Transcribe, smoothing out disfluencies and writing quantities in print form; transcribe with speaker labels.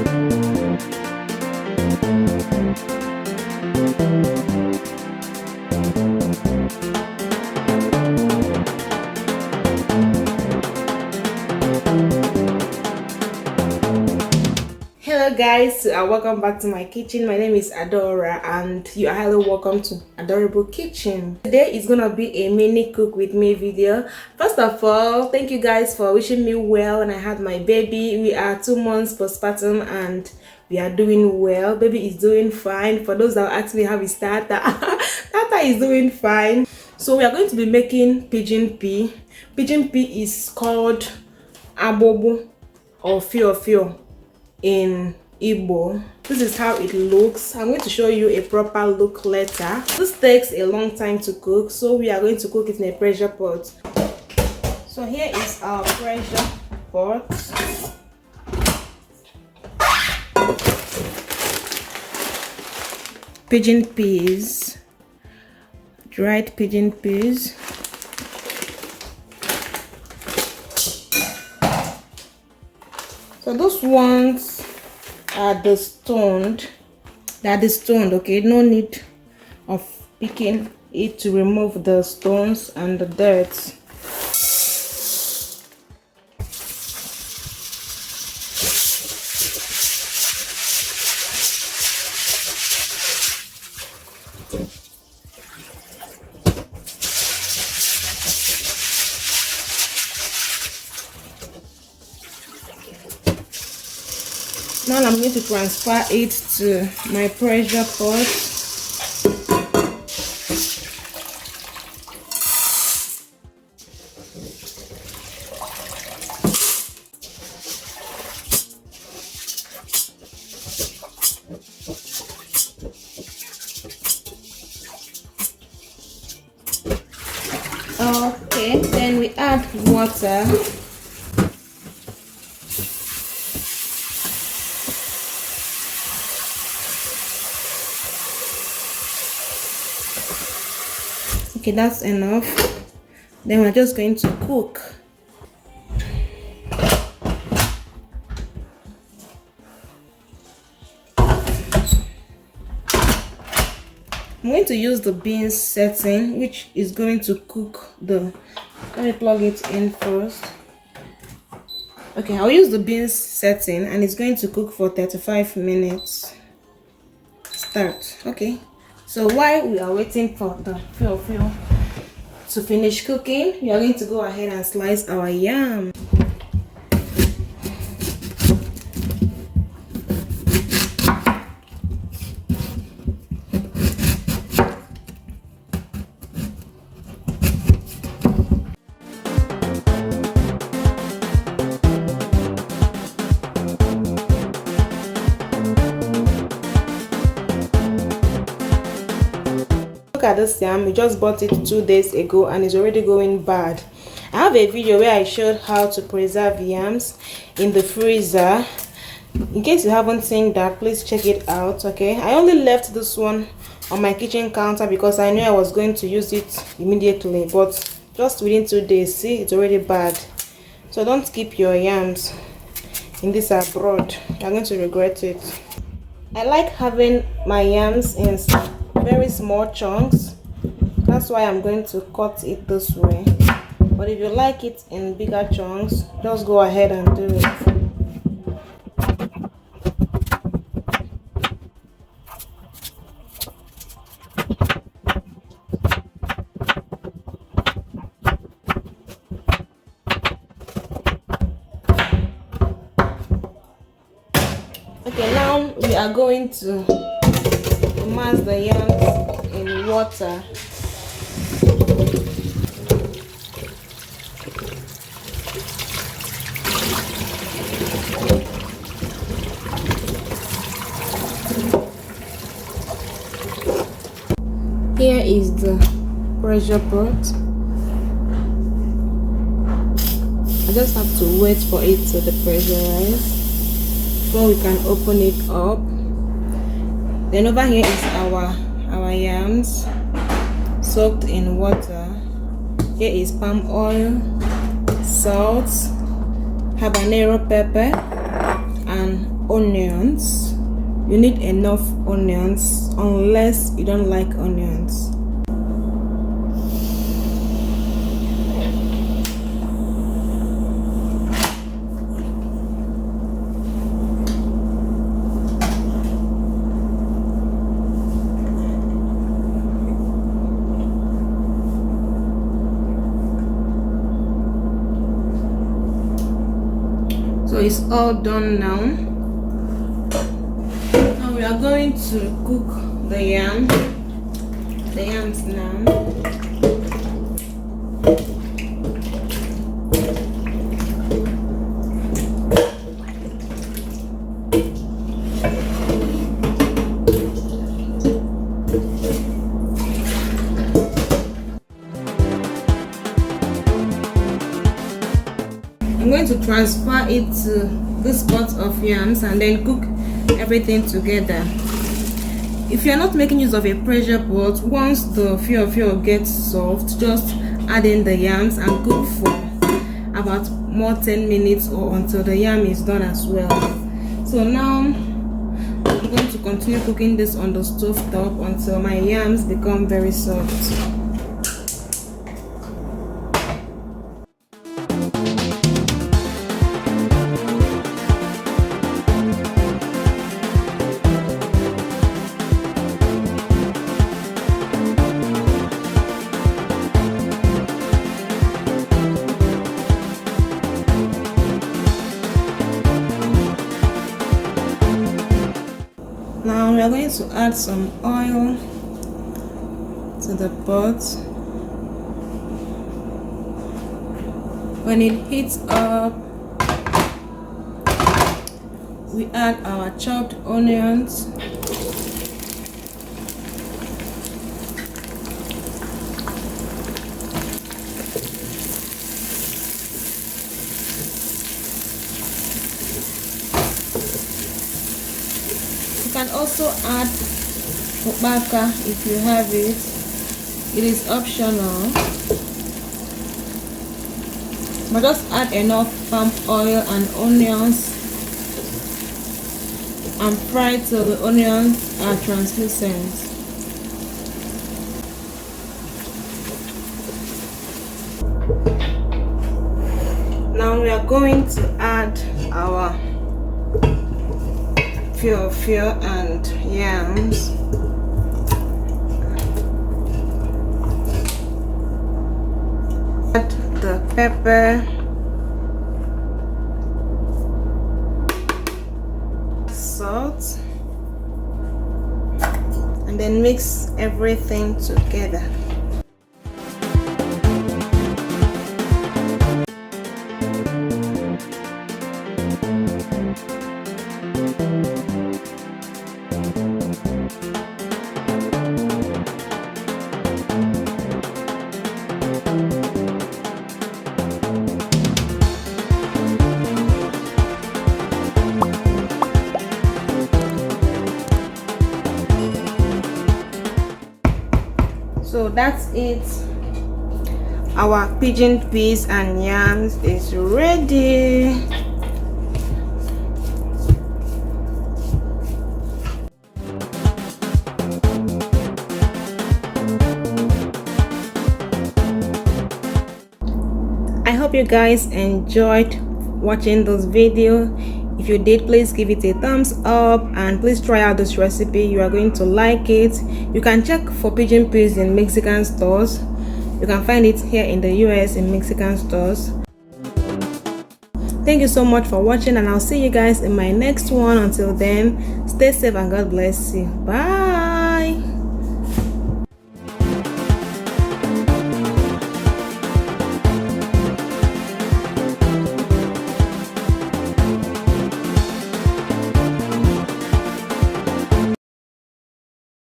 Speaker 1: Hello guys, welcome back to my kitchen. My name is Adaora and you are highly welcome to Adorable Kitchen. Today is gonna be a mini cook with me video. First of all, thank you guys for wishing me well when I had my baby. We are 2 months postpartum and we are doing well. Baby is doing fine. For those that ask me how is Tata, Tata is doing fine. So we are going to be making pigeon pea. Pigeon pea is called Agbugbu or Fio Fio in IGBO. This is how it looks. I'm going to show you a proper look later. This takes a long time to cook, so we are going to cook it in a pressure pot. So here is our pressure pot. Pigeon peas, dried pigeon peas. So those ones are the stoned. They are the stoned, okay? No need of picking it to remove the stones and the dirt. Now I'm going to transfer it to my pressure pot. Okay, then we add water. Okay, that's enough. Then we're just going to cook. I'm going to use the beans setting, which is going to cook the... Let me plug it in first. Okay, I'll use the beans setting and it's going to cook for 35 minutes. Start. Okay. So while we are waiting for the Fio Fio to finish cooking, we are going to go ahead and slice our yam. Look at this yam. We just bought it 2 days ago and it's already going bad. I have a video where I showed how to preserve yams in the freezer. In case you haven't seen that, please check it out. Okay, I only left this one on my kitchen counter because I knew I was going to use it immediately, but just within 2 days, see, it's already bad. So don't keep your yams in this abroad. You're going to regret it. I like having my yams in very small chunks. That's why I'm going to cut it this way. But if you like it in bigger chunks, just go ahead and do it. Okay, now we are going to immerse the yams in water. Here is the pressure pot. I just have to wait for it to depressurize before we can open it up. Then over here is our yams soaked in water. Here is palm oil, salt, habanero pepper, and onions. You need enough onions unless you don't like onions. So it's all done now. Now we are going to cook the yams now. I'm going to transfer it to this pot of yams and then cook everything together. If you are not making use of a pressure pot, once the Fio Fio gets soft, just add in the yams and cook for about more 10 minutes or until the yam is done as well. So now I'm going to continue cooking this on the stove top until my yams become very soft. Now we are going to add some oil to the pot. When it heats up, we add our chopped onions. You can also add Abacha if you have it. It is optional, but just add enough palm oil and onions and fry till the onions are translucent. Now we are going to add our Fio Fio and yams. Add the pepper, salt, and then mix everything together. So that's it. Our pigeon peas and yams is ready. I hope you guys enjoyed watching this video. If you did, please give it a thumbs up and please try out this recipe. You are going to like it. You can check for pigeon peas in Mexican stores. You can find it here in the US in Mexican stores. Thank you so much for watching, and I'll see you guys in my next one. Until then, stay safe and God bless you. Bye.